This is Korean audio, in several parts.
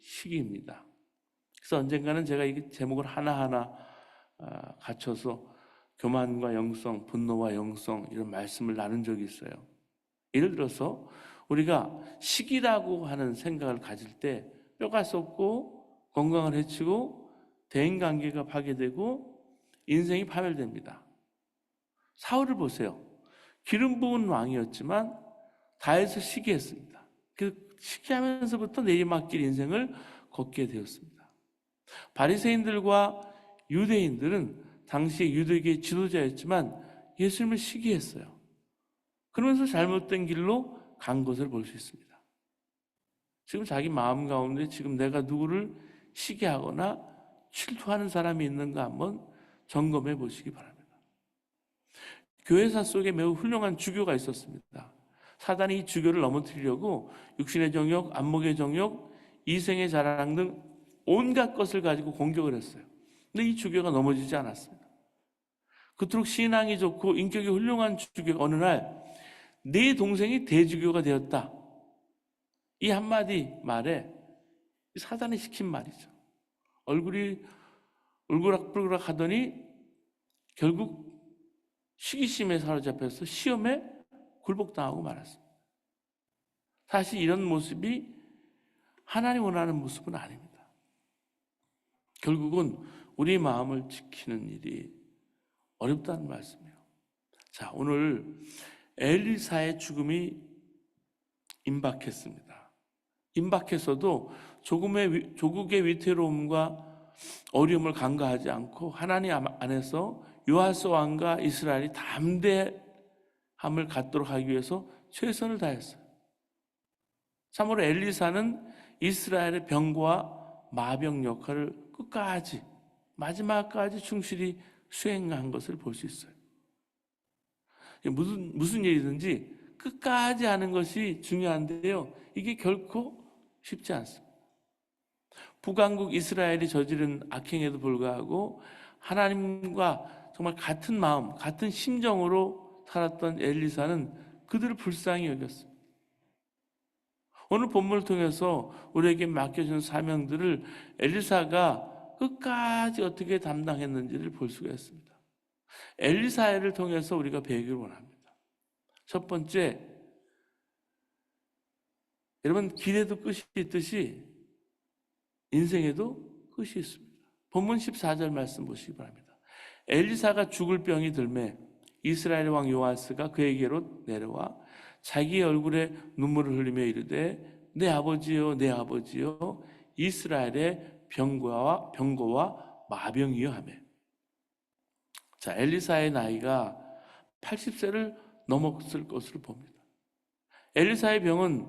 시기입니다. 그래서 언젠가는 제가 이 제목을 하나하나 갖춰서 교만과 영성, 분노와 영성 이런 말씀을 나눈 적이 있어요. 예를 들어서 우리가 시기라고 하는 생각을 가질 때 뼈가 썩고 건강을 해치고 대인관계가 파괴되고 인생이 파멸됩니다. 사울을 보세요. 기름 부은 왕이었지만 다윗을 시기했습니다. 그 시기하면서부터 내리막길 인생을 걷게 되었습니다. 바리새인들과 유대인들은 당시 유대계의 지도자였지만 예수님을 시기했어요. 그러면서 잘못된 길로 간 것을 볼 수 있습니다. 지금 자기 마음 가운데 지금 내가 누구를 시기하거나 질투하는 사람이 있는가 한번 점검해 보시기 바랍니다. 교회사 속에 매우 훌륭한 주교가 있었습니다. 사단이 이 주교를 넘어뜨리려고 육신의 정욕, 안목의 정욕, 이생의 자랑 등 온갖 것을 가지고 공격을 했어요. 근데 이 주교가 넘어지지 않았습니다. 그토록 신앙이 좋고 인격이 훌륭한 주교가 어느 날 네 동생이 대주교가 되었다. 이 한마디 말에 사단이 시킨 말이죠. 얼굴이 울그락불그락 하더니 결국 시기심에 사로잡혀서 시험에 굴복당하고 말았습니다. 사실 이런 모습이 하나님 원하는 모습은 아닙니다. 결국은 우리 마음을 지키는 일이 어렵다는 말씀이에요. 자, 오늘 엘리사의 죽음이 임박했습니다. 임박했어도 조국의 위태로움과 어려움을 간과하지 않고 하나님 안에서 요아스 왕과 이스라엘이 담대함을 갖도록 하기 위해서 최선을 다했어요. 참으로 엘리사는 이스라엘의 병과 마병 역할을 끝까지 마지막까지 충실히 수행한 것을 볼 수 있어요. 무슨 일이든지 끝까지 하는 것이 중요한데요. 이게 결코 쉽지 않습니다. 북왕국 이스라엘이 저지른 악행에도 불구하고 하나님과 정말 같은 마음, 같은 심정으로 살았던 엘리사는 그들을 불쌍히 여겼습니다. 오늘 본문을 통해서 우리에게 맡겨준 사명들을 엘리사가 끝까지 어떻게 담당했는지를 볼 수가 있습니다. 엘리사를 통해서 우리가 배우기를 원합니다. 첫 번째, 여러분 길에도 끝이 있듯이 인생에도 끝이 있습니다. 본문 14절 말씀 보시기 바랍니다. 엘리사가 죽을 병이 들매 이스라엘 왕 요아스가 그에게로 내려와 자기 얼굴에 눈물을 흘리며 이르되 내 아버지여 내 아버지여 이스라엘의 병거와 마병이여 하며. 자, 엘리사의 나이가 80세를 넘었을 것으로 봅니다. 엘리사의 병은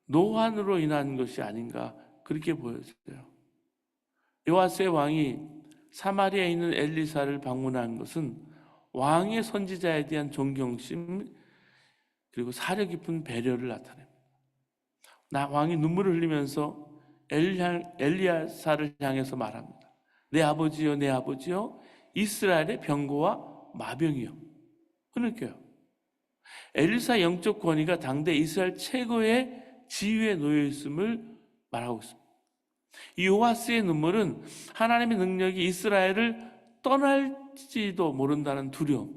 노환으로 인한 것이 아닌가 그렇게 보여져요. 요아스의 왕이 사마리아에 있는 엘리사를 방문한 것은 왕의 선지자에 대한 존경심 그리고 사려 깊은 배려를 나타냅니다. 왕이 눈물을 흘리면서 엘리야사를 향해서 말합니다. 내 아버지여 내 아버지여 이스라엘의 병거와 마병이여. 그러니까요. 엘리사 영적 권위가 당대 이스라엘 최고의 지위에 놓여 있음을 말하고 있습니다. 이 요아스의 눈물은 하나님의 능력이 이스라엘을 떠날지도 모른다는 두려움,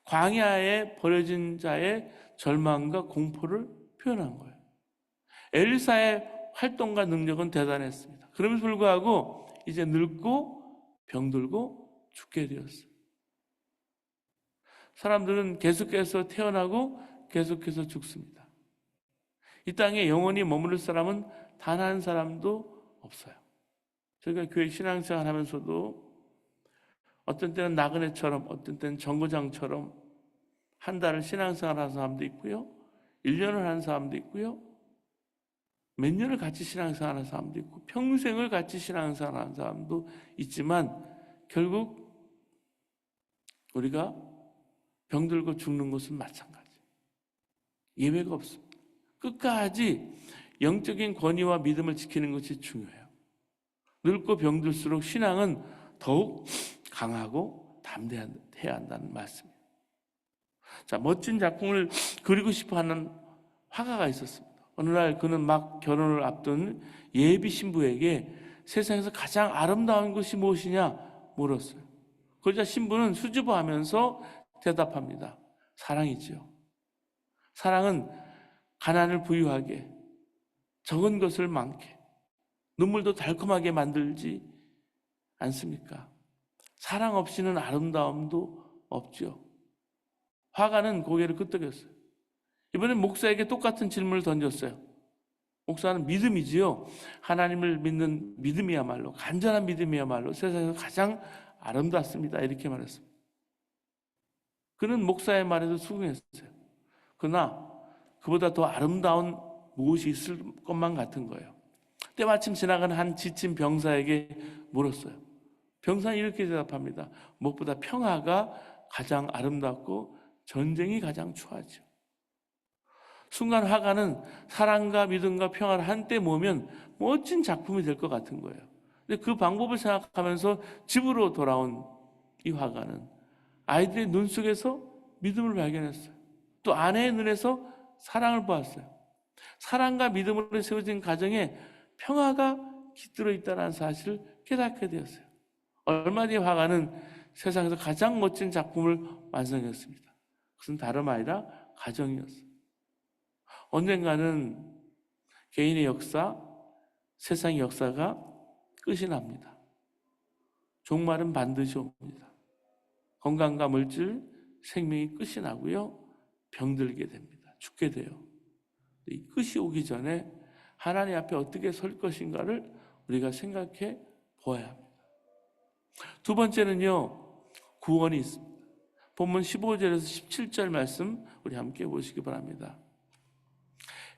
광야에 버려진 자의 절망과 공포를 표현한 거예요. 엘리사의 활동과 능력은 대단했습니다. 그럼에도 불구하고 이제 늙고 병들고 죽게 되었어요. 사람들은 계속해서 태어나고 계속해서 죽습니다. 이 땅에 영원히 머무를 사람은 단 한 사람도 없어요. 저희가 교회 신앙생활 하면서도 어떤 때는 나그네처럼 어떤 때는 정거장처럼 한 달을 신앙생활 하는 사람도 있고요. 1년을 하는 사람도 있고요. 몇 년을 같이 신앙생활 하는 사람도 있고 평생을 같이 신앙생활 하는 사람도 있지만 결국 우리가 병들고 죽는 것은 마찬가지. 예외가 없습니다. 끝까지 영적인 권위와 믿음을 지키는 것이 중요해요. 늙고 병들수록 신앙은 더욱 강하고 담대해야 한다는 말씀이에요. 자, 멋진 작품을 그리고 싶어하는 화가가 있었습니다. 어느 날 그는 막 결혼을 앞둔 예비 신부에게 세상에서 가장 아름다운 것이 무엇이냐 물었어요. 그러자 신부는 수줍어하면서 대답합니다. 사랑이지요. 사랑은 가난을 부유하게, 적은 것을 많게, 눈물도 달콤하게 만들지 않습니까? 사랑 없이는 아름다움도 없죠. 화가는 고개를 끄덕였어요. 이번엔 목사에게 똑같은 질문을 던졌어요. 목사는 믿음이지요. 하나님을 믿는 믿음이야말로, 간절한 믿음이야말로 세상에서 가장 아름답습니다. 이렇게 말했습니다. 그는 목사의 말에도 수긍했어요. 그러나 그보다 더 아름다운 무엇이 있을 것만 같은 거예요. 때마침 지나간 한 지친 병사에게 물었어요. 병사는 이렇게 대답합니다. 무엇보다 평화가 가장 아름답고 전쟁이 가장 추하죠. 순간 화가는 사랑과 믿음과 평화를 한때 모으면 멋진 작품이 될 것 같은 거예요. 근데 그 방법을 생각하면서 집으로 돌아온 이 화가는 아이들의 눈 속에서 믿음을 발견했어요. 또 아내의 눈에서 사랑을 보았어요. 사랑과 믿음으로 세워진 가정에 평화가 깃들어 있다는 사실을 깨닫게 되었어요. 얼마 뒤에 화가는 세상에서 가장 멋진 작품을 완성했습니다. 그것은 다름 아니라 가정이었어요. 언젠가는 개인의 역사, 세상의 역사가 끝이 납니다. 종말은 반드시 옵니다. 건강과 물질, 생명이 끝이 나고요. 병들게 됩니다. 죽게 돼요. 이 끝이 오기 전에 하나님 앞에 어떻게 설 것인가를 우리가 생각해 보아야 합니다. 두 번째는요, 구원이 있습니다. 본문 15절에서 17절 말씀 우리 함께 보시기 바랍니다.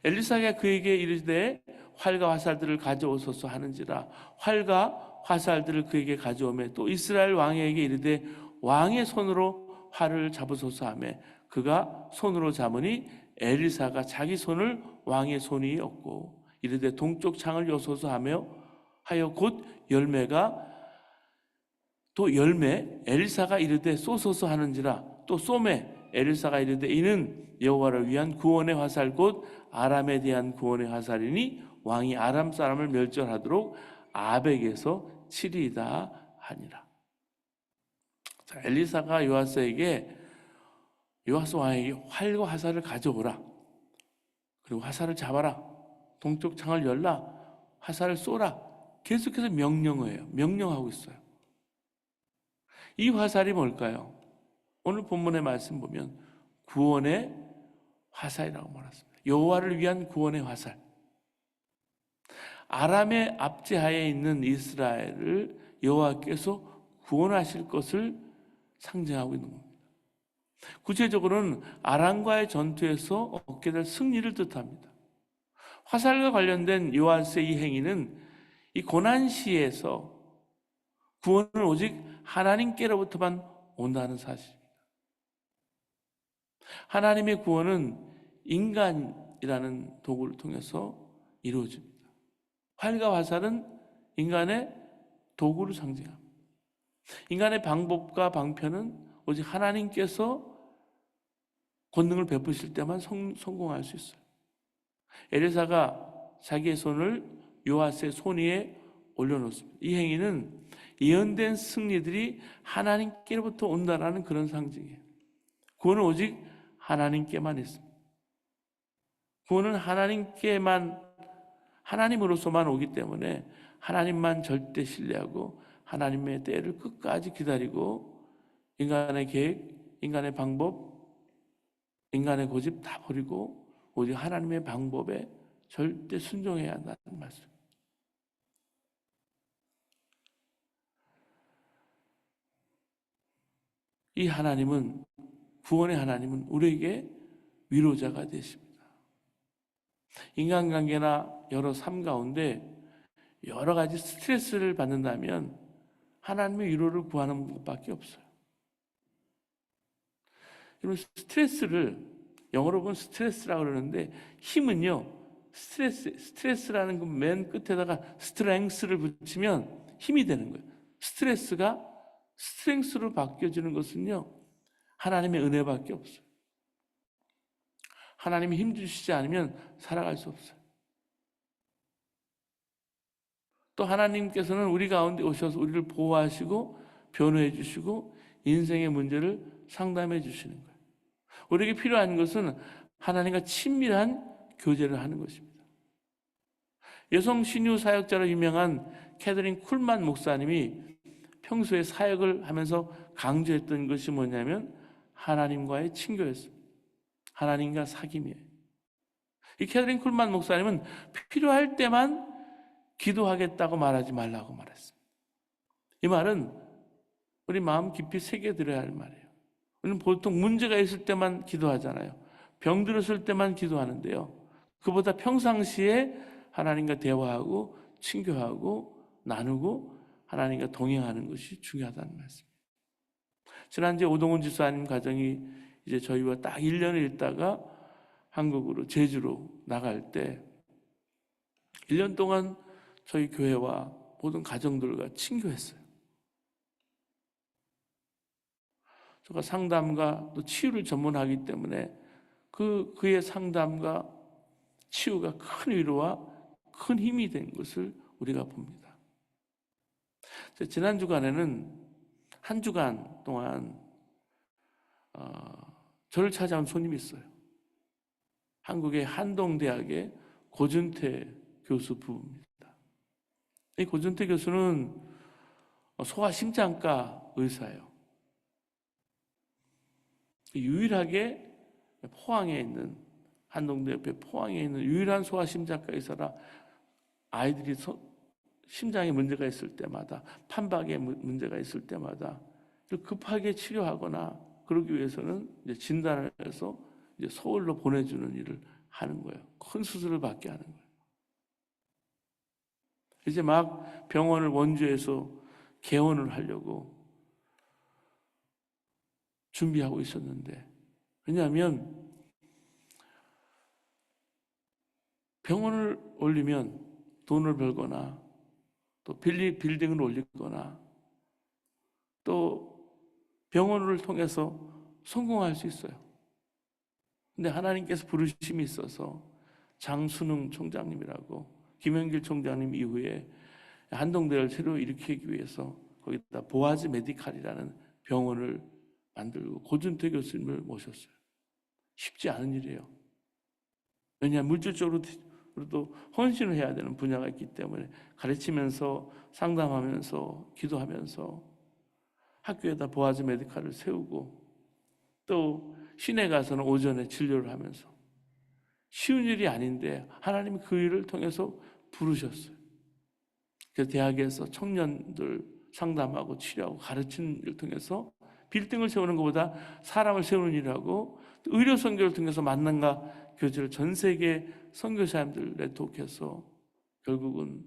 엘리사가 그에게 이르되 활과 화살들을 가져오소서 하는지라 활과 화살들을 그에게 가져오매 또 이스라엘 왕에게 이르되 왕의 손으로 활을 잡으소서 하매 그가 손으로 잡으니 엘리사가 자기 손을 왕의 손 위에 얹고 이르되 동쪽 창을 여소서 하여 곧 열매가 또 열매 엘리사가 이르되 쏘소서 하는지라 또 쏘매 엘리사가 이르되 이는 여호와를 위한 구원의 화살 곧 아람에 대한 구원의 화살이니 왕이 아람 사람을 멸절하도록 아벡에서 치리이다 하니라. 자, 엘리사가 요아스 왕에게 활과 화살을 가져오라. 그리고 화살을 잡아라. 동쪽 창을 열라. 화살을 쏘라. 계속해서 명령하고 있어요. 이 화살이 뭘까요? 오늘 본문의 말씀 보면 구원의 화살이라고 말했습니다. 여호와를 위한 구원의 화살. 아람의 압제하에 있는 이스라엘을 여호와께서 구원하실 것을 상징하고 있는 겁니다. 구체적으로는 아람과의 전투에서 얻게 될 승리를 뜻합니다. 화살과 관련된 요아스의 이 행위는 이 고난시에서 구원은 오직 하나님께로부터만 온다는 사실입니다. 하나님의 구원은 인간이라는 도구를 통해서 이루어집니다. 활과 화살은 인간의 도구를 상징합니다. 인간의 방법과 방편은 오직 하나님께서 권능을 베푸실 때만 성공할 수 있어요. 엘리사가 자기의 손을 요아스의 손 위에 올려놓습니다. 이 행위는 예언된 승리들이 하나님께로부터 온다라는 그런 상징이에요. 구원은 오직 하나님께만 있습니다. 구원은 하나님으로서만 오기 때문에 하나님만 절대 신뢰하고 하나님의 때를 끝까지 기다리고 인간의 계획, 인간의 방법, 인간의 고집 다 버리고 오직 하나님의 방법에 절대 순종해야 한다는 말씀. 이 하나님은, 구원의 하나님은 우리에게 위로자가 되십니다. 인간관계나 여러 삶 가운데 여러 가지 스트레스를 받는다면 하나님의 위로를 구하는 것밖에 없어요. 여러분, 스트레스를 영어로 보면 스트레스라고 그러는데 힘은요, 스트레스라는 그 맨 끝에다가 스트렝스를 붙이면 힘이 되는 거예요. 스트레스가 스트렝스로 바뀌어지는 것은요, 하나님의 은혜밖에 없어요. 하나님이 힘주시지 않으면 살아갈 수 없어요. 또 하나님께서는 우리 가운데 오셔서 우리를 보호하시고 변호해 주시고 인생의 문제를 상담해 주시는 거예요. 우리에게 필요한 것은 하나님과 친밀한 교제를 하는 것입니다. 여성 신유 사역자로 유명한 캐서린 쿨만 목사님이 평소에 사역을 하면서 강조했던 것이 뭐냐면 하나님과의 친교였습니다. 하나님과 사귐이에요. 이 캐서린 쿨만 목사님은 필요할 때만 기도하겠다고 말하지 말라고 말했습니다. 이 말은 우리 마음 깊이 새겨들어야 할 말이에요. 우리는 보통 문제가 있을 때만 기도하잖아요. 병들었을 때만 기도하는데요. 그보다 평상시에 하나님과 대화하고 친교하고 나누고 하나님과 동행하는 것이 중요하다는 말씀입니다. 지난주에 오동훈 지사님 가정이 이제 저희와 딱 1년을 있다가 한국으로 제주로 나갈 때 1년 동안 저희 교회와 모든 가정들과 친교했어요. 제가 상담과 또 치유를 전문하기 때문에 그의 상담과 치유가 큰 위로와 큰 힘이 된 것을 우리가 봅니다. 지난 주간에는 한 주간 동안 저를 찾아온 손님이 있어요. 한국의 한동대학의 고준태 교수 부부입니다. 이 고준태 교수는 소아심장과 의사예요. 유일하게 포항에 있는 한동대 옆에 포항에 있는 유일한 소아심장과 의사라 아이들이 심장에 문제가 있을 때마다 판박에 문제가 있을 때마다 급하게 치료하거나 그러기 위해서는 이제 진단을 해서 이제 서울로 보내주는 일을 하는 거예요. 큰 수술을 받게 하는 거예요. 이제 막 병원을 원주에서 개원을 하려고 준비하고 있었는데, 왜냐하면 병원을 올리면 돈을 벌거나 또 빌딩을 올리거나 또 병원을 통해서 성공할 수 있어요. 근데 하나님께서 부르심이 있어서 장순웅 총장님이라고 김영길 총장님 이후에 한동대를 새로 일으키기 위해서 거기다 보아즈 메디칼이라는 병원을 만들고 고준태 교수님을 모셨어요. 쉽지 않은 일이에요. 왜냐하면 물질적으로도 헌신을 해야 되는 분야가 있기 때문에 가르치면서 상담하면서 기도하면서 학교에다 보아즈 메디칼을 세우고 또 시내 가서는 오전에 진료를 하면서 쉬운 일이 아닌데 하나님이 그 일을 통해서 부르셨어요. 그래서 대학에서 청년들 상담하고 치료하고 가르치는 일을 통해서 빌딩을 세우는 것보다 사람을 세우는 일하고 의료 선교를 통해서 만남과 교제를 전 세계 선교사님들 네트워크해서 결국은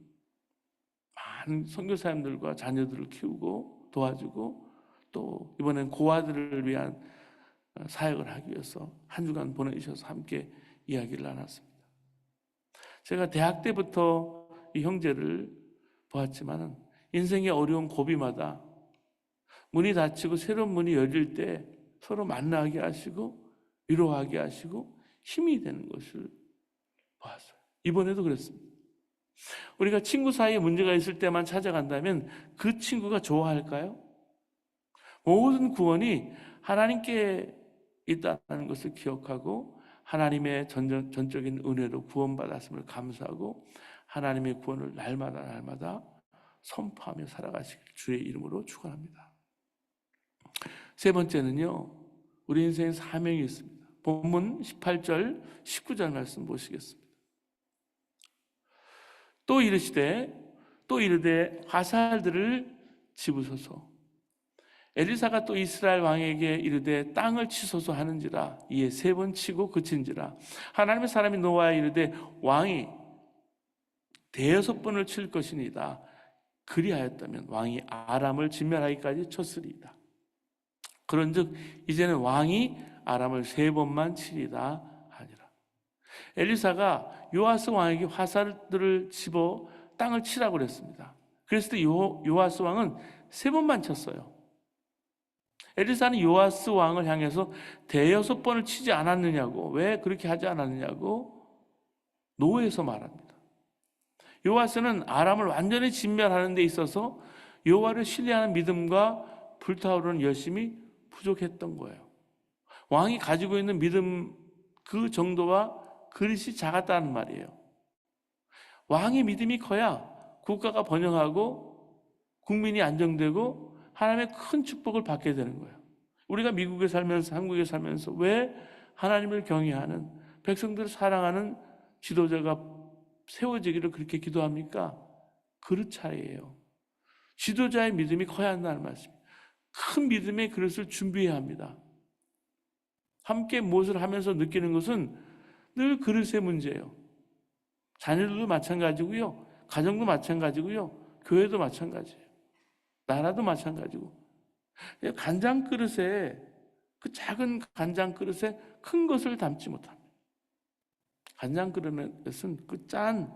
많은 선교사님들과 자녀들을 키우고 도와주고 또 이번엔 고아들을 위한 사역을 하기 위해서 한 주간 보내주셔서 함께 이야기를 나눴습니다. 제가 대학 때부터 이 형제를 보았지만 인생의 어려운 고비마다 문이 닫히고 새로운 문이 열릴 때 서로 만나게 하시고 위로하게 하시고 힘이 되는 것을 보았어요. 이번에도 그랬습니다. 우리가 친구 사이에 문제가 있을 때만 찾아간다면 그 친구가 좋아할까요? 모든 구원이 하나님께 있다는 것을 기억하고 하나님의 전적인 은혜로 구원받았음을 감사하고 하나님의 구원을 날마다 선포하며 살아가시길 주의 이름으로 축원합니다. 세 번째는요, 우리 인생에 사명이 있습니다. 본문 18절 19절 말씀 보시겠습니다. 또 이르되 화살들을 집으소서. 엘리사가 또 이스라엘 왕에게 이르되 땅을 치소서 하는지라. 이에 3번 치고 그친지라. 하나님의 사람이 노아에 이르되 왕이 5번을 칠 것이니이다. 그리하였다면 왕이 아람을 진멸하기까지 쳤으리이다. 그런즉 이제는 왕이 아람을 3번만 치리다 하니라. 엘리사가 요아스 왕에게 화살들을 집어 땅을 치라고 그랬습니다. 그랬을 때 요아스 왕은 3번만 쳤어요. 엘리사는 요아스 왕을 향해서 대여섯 번을 치지 않았느냐고, 왜 그렇게 하지 않았느냐고 노해서 말합니다. 요아스는 아람을 완전히 진멸하는 데 있어서 여호와를 신뢰하는 믿음과 불타오르는 열심이 부족했던 거예요. 왕이 가지고 있는 믿음 그 정도와 그릇이 작았다는 말이에요. 왕의 믿음이 커야 국가가 번영하고 국민이 안정되고 하나님의 큰 축복을 받게 되는 거예요. 우리가 미국에 살면서, 한국에 살면서 왜 하나님을 경외하는, 백성들을 사랑하는 지도자가 세워지기를 그렇게 기도합니까? 그릇 차이예요. 지도자의 믿음이 커야 한다는 말씀입니다. 큰 믿음의 그릇을 준비해야 합니다. 함께 무엇을 하면서 느끼는 것은 늘 그릇의 문제예요. 자녀들도 마찬가지고요. 가정도 마찬가지고요. 교회도 마찬가지예요. 나라도 마찬가지고. 간장 그릇에, 그 작은 간장 그릇에 큰 것을 담지 못합니다. 간장 그릇은 그 짠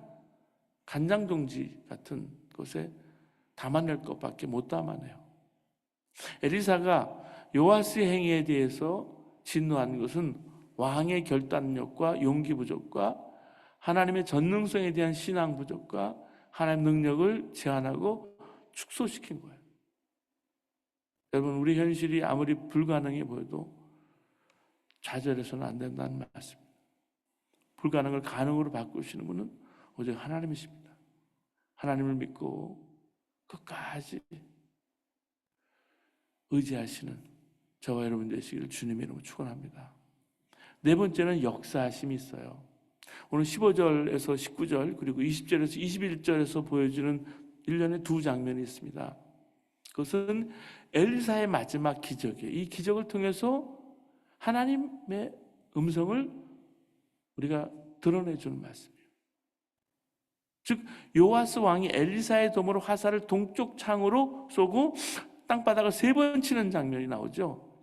간장 종지 같은 것에 담아낼 것밖에 못 담아내요. 엘리사가 요아스의 행위에 대해서 진노한 것은 왕의 결단력과 용기 부족과 하나님의 전능성에 대한 신앙 부족과 하나님의 능력을 제한하고 축소시킨 거예요. 여러분, 우리 현실이 아무리 불가능해 보여도 좌절해서는 안 된다는 말씀입니다. 불가능을 가능으로 바꾸시는 분은 오직 하나님이십니다. 하나님을 믿고 끝까지 의지하시는 저와 여러분 되시기를 주님의 이름으로 축원합니다. 네 번째는 역사하심이 있어요. 오늘 15절에서 19절 그리고 20절에서 21절에서 보여주는 일련의 두 장면이 있습니다. 그것은 엘리사의 마지막 기적이에요. 이 기적을 통해서 하나님의 음성을 우리가 드러내주는 말씀이에요. 즉 요아스 왕이 엘리사의 도모로 화살을 동쪽 창으로 쏘고 땅바닥을 3번 치는 장면이 나오죠.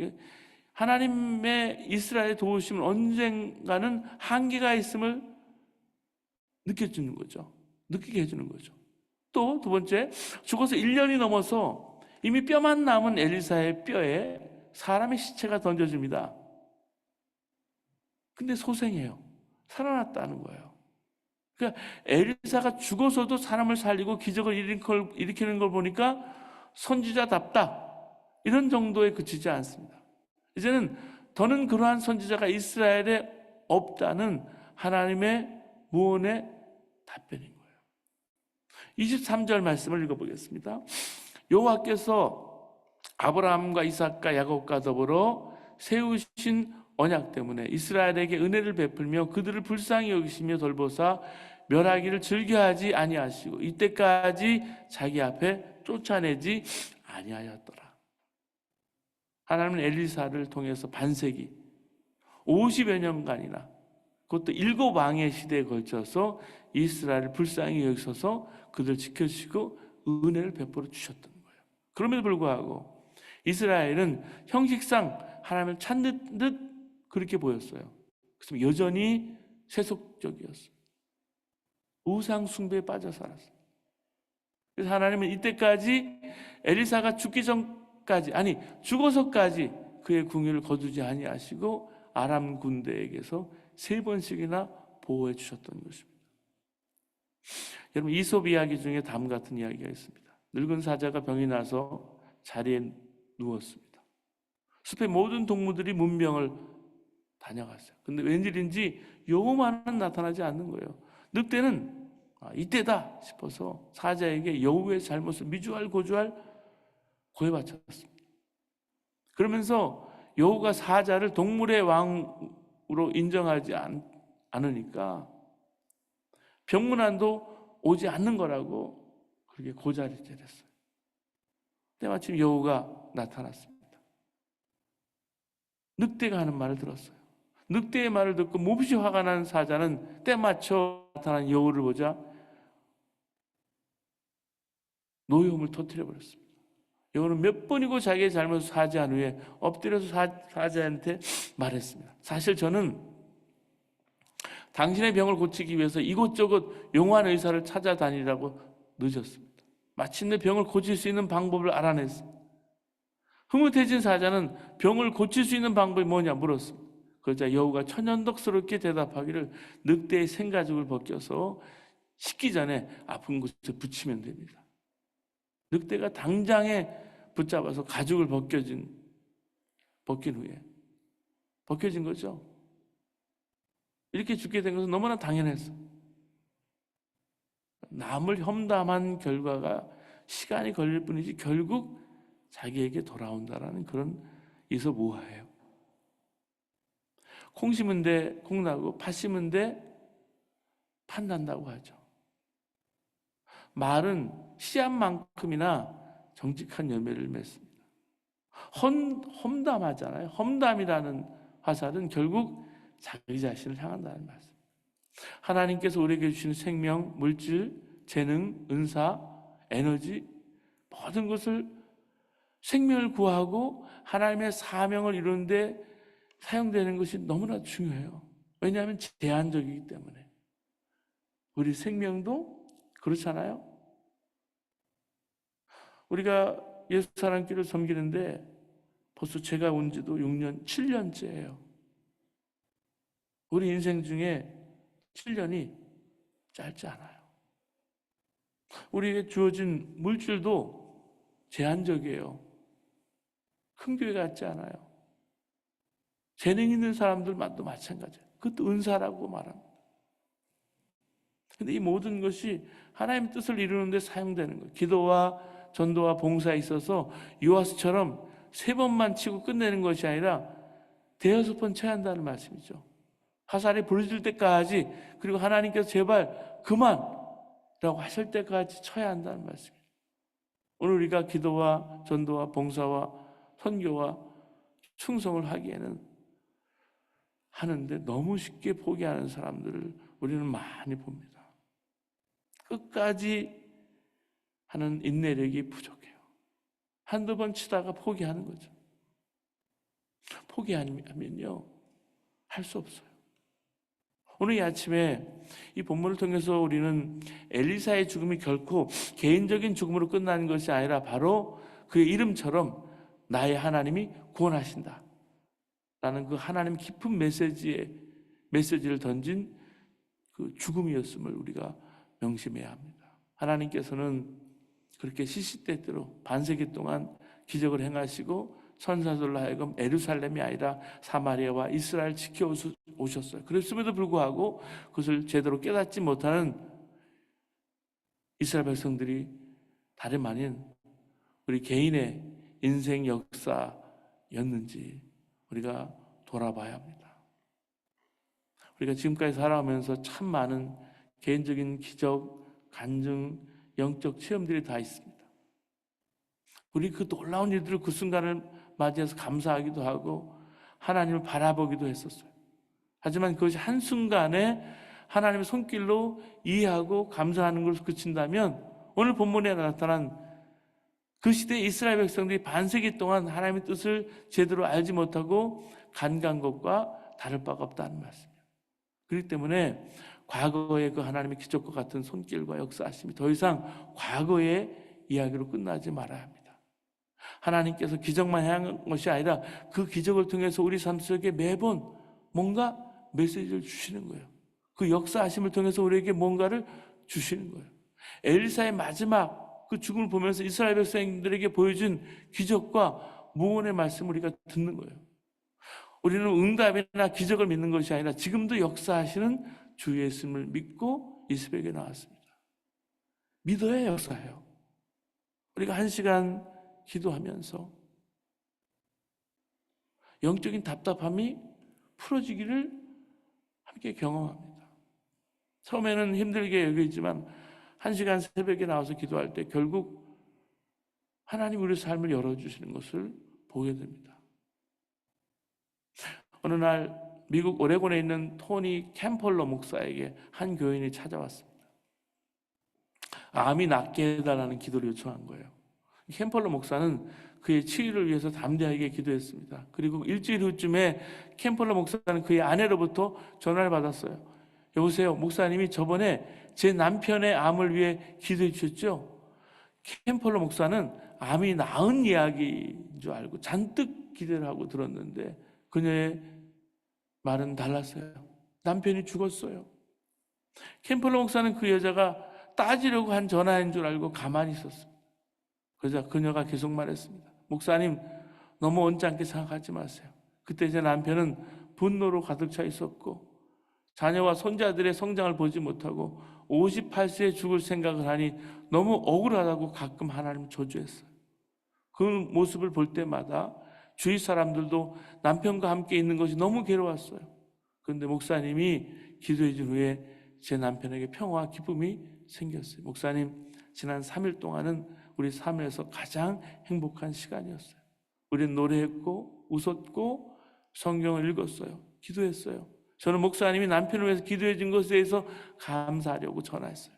하나님의 이스라엘의 도우심은 언젠가는 한계가 있음을 느껴주는 거죠. 느끼게 해주는 거죠. 또 두 번째, 죽어서 1년이 넘어서 이미 뼈만 남은 엘리사의 뼈에 사람의 시체가 던져집니다. 근데 소생해요. 살아났다는 거예요. 그러니까 엘리사가 죽어서도 사람을 살리고 기적을 일으키는 걸 보니까 선지자답다, 이런 정도에 그치지 않습니다. 이제는 더는 그러한 선지자가 이스라엘에 없다는 하나님의 무언의 답변인 거예요. 23절 말씀을 읽어보겠습니다. 여호와께서 아브라함과 이삭과 야곱과 더불어 세우신 언약 때문에 이스라엘에게 은혜를 베풀며 그들을 불쌍히 여기시며 돌보사 멸하기를 즐겨하지 아니하시고 이때까지 자기 앞에 쫓아내지 아니하였더라. 하나님은 엘리사를 통해서 반세기 50여 년간이나, 그것도 7왕의 시대에 걸쳐서 이스라엘을 불쌍히 여기셔서 그들을 지켜주시고 은혜를 베풀어 주셨던 거예요. 그럼에도 불구하고 이스라엘은 형식상 하나님을 찾는 듯 그렇게 보였어요. 그래서 여전히 세속적이었어요. 우상 숭배에 빠져 살았어요. 그래서 하나님은 이때까지 엘리사가 죽기 전까지, 아니 죽어서까지 그의 궁유를 거두지 아니하시고 아람 군대에게서 3번씩이나 보호해 주셨던 것입니다. 여러분, 이솝 이야기 중에 다음 같은 이야기가 있습니다. 늙은 사자가 병이 나서 자리에 누웠습니다. 숲의 모든 동물들이 문병을 다녀갔어요. 근데 웬일인지 여호와는 나타나지 않는 거예요. 늑대는 이때다 싶어서 사자에게 여호와의 잘못을 미주알 고주알 고해바쳤습니다. 그러면서 여호와가 사자를 동물의 왕으로 인정하지 않으니까 병문안도 오지 않는 거라고 그렇게 고자리질 했어요. 때마침 여호와가 나타났습니다. 늑대가 하는 말을 들었어요. 늑대의 말을 듣고 몹시 화가 난 사자는 때맞춰 나타난 여호와를 보자 노여움을 터뜨려 버렸습니다. 여호와는 몇 번이고 자기의 잘못을 사죄한 후에 엎드려서 사자한테 말했습니다. 사실 저는 당신의 병을 고치기 위해서 이곳저곳 용한 의사를 찾아다니라고 늦었습니다. 마침내 병을 고칠 수 있는 방법을 알아냈습니다. 흐뭇해진 사자는 병을 고칠 수 있는 방법이 뭐냐 물었습니다. 그러자 여우가 천연덕스럽게 대답하기를 늑대의 생가죽을 벗겨서 식기 전에 아픈 곳에 붙이면 됩니다. 늑대가 당장에 붙잡아서 가죽을 벗긴 후에 벗겨진 거죠. 이렇게 죽게 된 것은 너무나 당연했어. 남을 험담한 결과가 시간이 걸릴 뿐이지 결국 자기에게 돌아온다라는 그런 이서무화예요. 콩 심은 데 콩 나고 팥 심은 데 팥 난다고 하죠. 말은 씨앗만큼이나 정직한 열매를 맺습니다. 험담하잖아요. 험담이라는 화살은 결국 자기 자신을 향한다는 말씀. 하나님께서 우리에게 주시는 생명, 물질, 재능, 은사, 에너지 모든 것을 생명을 구하고 하나님의 사명을 이루는데 사용되는 것이 너무나 중요해요. 왜냐하면 제한적이기 때문에. 우리 생명도 그렇잖아요. 우리가 예수 사랑교를 섬기는데 벌써 제가 온 지도 6년, 7년째예요. 우리 인생 중에 7년이 짧지 않아요. 우리에게 주어진 물질도 제한적이에요. 큰 교회 같지 않아요. 재능 있는 사람들만도 마찬가지예요. 그것도 은사라고 말합니다. 그런데 이 모든 것이 하나님의 뜻을 이루는 데 사용되는 거예요. 기도와 전도와 봉사에 있어서 요하스처럼 3번만 치고 끝내는 것이 아니라 5번 쳐야 한다는 말씀이죠. 화살이 부러질 때까지, 그리고 하나님께서 제발 그만라고 하실 때까지 쳐야 한다는 말씀이죠. 오늘 우리가 기도와 전도와 봉사와 선교와 충성을 하는데 너무 쉽게 포기하는 사람들을 우리는 많이 봅니다. 끝까지 하는 인내력이 부족해요. 한두 번 치다가 포기하는 거죠. 포기하면요 할 수 없어요. 오늘 이 아침에 이 본문을 통해서 우리는 엘리사의 죽음이 결코 개인적인 죽음으로 끝나는 것이 아니라 바로 그의 이름처럼 나의 하나님이 구원하신다 라는 그 하나님 깊은 메시지를 던진 그 죽음이었음을 우리가 명심해야 합니다. 하나님께서는 그렇게 시시때때로 반세기 동안 기적을 행하시고 선사들로 하여금 예루살렘이 아니라 사마리아와 이스라엘 지켜오셨어요. 그랬음에도 불구하고 그것을 제대로 깨닫지 못하는 이스라엘 백성들이 다름 아닌 우리 개인의 인생 역사였는지 우리가 돌아봐야 합니다. 우리가 지금까지 살아오면서 참 많은 개인적인 기적, 간증, 영적 체험들이 다 있습니다. 우리 그 놀라운 일들을 그 순간을 맞이해서 감사하기도 하고 하나님을 바라보기도 했었어요. 하지만 그것이 한순간에 하나님의 손길로 이해하고 감사하는 것을 그친다면 오늘 본문에 나타난 그 시대의 이스라엘 백성들이 반세기 동안 하나님의 뜻을 제대로 알지 못하고 간간 것과 다를 바가 없다는 말씀이에요. 그렇기 때문에 과거의 그 하나님의 기적과 같은 손길과 역사하심이 더 이상 과거의 이야기로 끝나지 말아야 합니다. 하나님께서 기적만 행한 것이 아니라 그 기적을 통해서 우리 삶 속에 매번 뭔가 메시지를 주시는 거예요. 그 역사하심을 통해서 우리에게 뭔가를 주시는 거예요. 엘리사의 마지막 그 죽음을 보면서 이스라엘 백성들에게 보여준 기적과 무언의 말씀을 우리가 듣는 거예요. 우리는 응답이나 기적을 믿는 것이 아니라 지금도 역사하시는 주 예수님을 믿고 이 새벽에 나왔습니다. 믿어야 역사해요. 우리가 1시간 기도하면서 영적인 답답함이 풀어지기를 함께 경험합니다. 처음에는 힘들게 여기지만 1시간 새벽에 나와서 기도할 때 결국 하나님 우리 삶을 열어주시는 것을 보게 됩니다. 어느 날 미국 오레곤에 있는 토니 캠펄러 목사에게 한 교인이 찾아왔습니다. 암이 낫게 해달라는 기도를 요청한 거예요. 캠펄러 목사는 그의 치유를 위해서 담대하게 기도했습니다. 그리고 일주일 후쯤에 캠펄러 목사는 그의 아내로부터 전화를 받았어요. 여보세요, 목사님이 저번에 제 남편의 암을 위해 기도해 주셨죠? 캠펄러 목사는 암이 나은 이야기인 줄 알고 잔뜩 기대를 하고 들었는데 그녀의 말은 달랐어요. 남편이 죽었어요. 캠펄러 목사는 그 여자가 따지려고 한 전화인 줄 알고 가만히 있었어요. 그러자 그녀가 계속 말했습니다. 목사님, 너무 언짢게 생각하지 마세요. 그때 제 남편은 분노로 가득 차 있었고 자녀와 손자들의 성장을 보지 못하고 58세에 죽을 생각을 하니 너무 억울하다고 가끔 하나님을 저주했어요. 그 모습을 볼 때마다 주위 사람들도 남편과 함께 있는 것이 너무 괴로웠어요. 그런데 목사님이 기도해 준 후에 제 남편에게 평화와 기쁨이 생겼어요. 목사님, 지난 3일 동안은 우리 삶에서 가장 행복한 시간이었어요. 우리는 노래했고 웃었고 성경을 읽었어요. 기도했어요. 저는 목사님이 남편을 위해서 기도해 준 것에 대해서 감사하려고 전화했어요.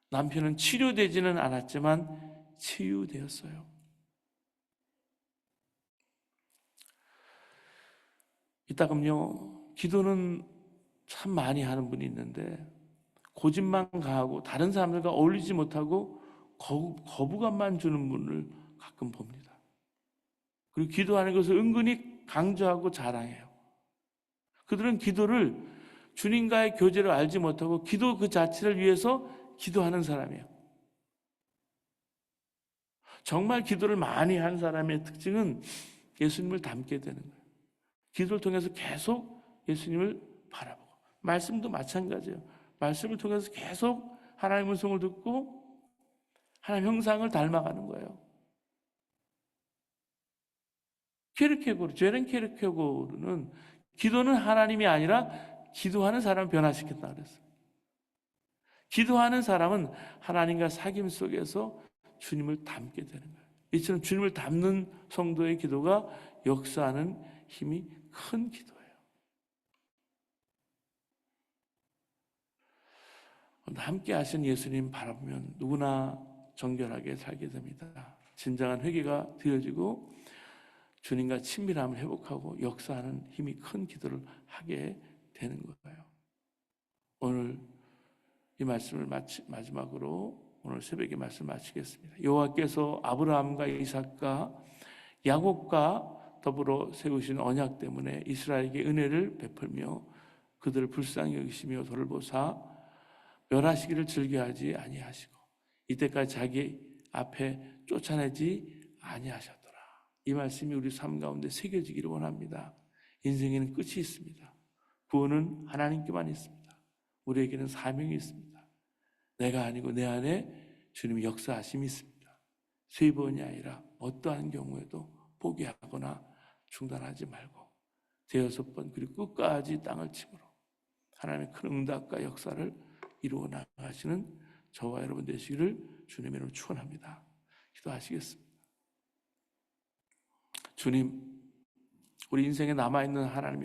남편은 치료되지는 않았지만 치유되었어요. 이따금요, 기도는 참 많이 하는 분이 있는데 고집만 강하고 다른 사람들과 어울리지 못하고 거부감만 주는 분을 가끔 봅니다. 그리고 기도하는 것을 은근히 강조하고 자랑해요. 그들은 기도를 주님과의 교제를 알지 못하고 기도 그 자체를 위해서 기도하는 사람이에요. 정말 기도를 많이 한 사람의 특징은 예수님을 닮게 되는 거예요. 기도를 통해서 계속 예수님을 바라보고, 말씀도 마찬가지예요. 말씀을 통해서 계속 하나님의 음성을 듣고 하나님 형상을 닮아가는 거예요. 제렌 케르케고르는 기도는 하나님이 아니라 기도하는 사람을 변화시킨다 그랬어요. 기도하는 사람은 하나님과 사귐 속에서 주님을 닮게 되는 거예요. 이처럼 주님을 닮는 성도의 기도가 역사하는 힘이 큰 기도예요. 함께 하신 예수님 바라보면 누구나 정결하게 살게 됩니다. 진정한 회개가 되어지고 주님과 친밀함을 회복하고 역사하는 힘이 큰 기도를 하게 되는 거예요. 오늘 이 말씀을 마지막으로 오늘 새벽에 말씀 마치겠습니다. 여호와께서 아브라함과 이삭과 야곱과 더불어 세우신 언약 때문에 이스라엘에게 은혜를 베풀며 그들을 불쌍히 여기시며 돌보사 멸하시기를 즐겨하지 아니하시고 이때까지 자기 앞에 쫓아내지 아니하셨더라. 이 말씀이 우리 삶 가운데 새겨지기를 원합니다. 인생에는 끝이 있습니다. 구원은 하나님께만 있습니다. 우리에게는 사명이 있습니다. 내가 아니고 내 안에 주님의 역사하심이 있습니다. 3번이 아니라 어떠한 경우에도 포기하거나 중단하지 말고 6번 그리고 끝까지 땅을 치므로 하나님의 큰 응답과 역사를 이루어 나가시는 저와 여러분 되시기를 주님의 이름으로 축원합니다. 기도하시겠습니다. 주님, 우리 인생에 남아있는 하나님의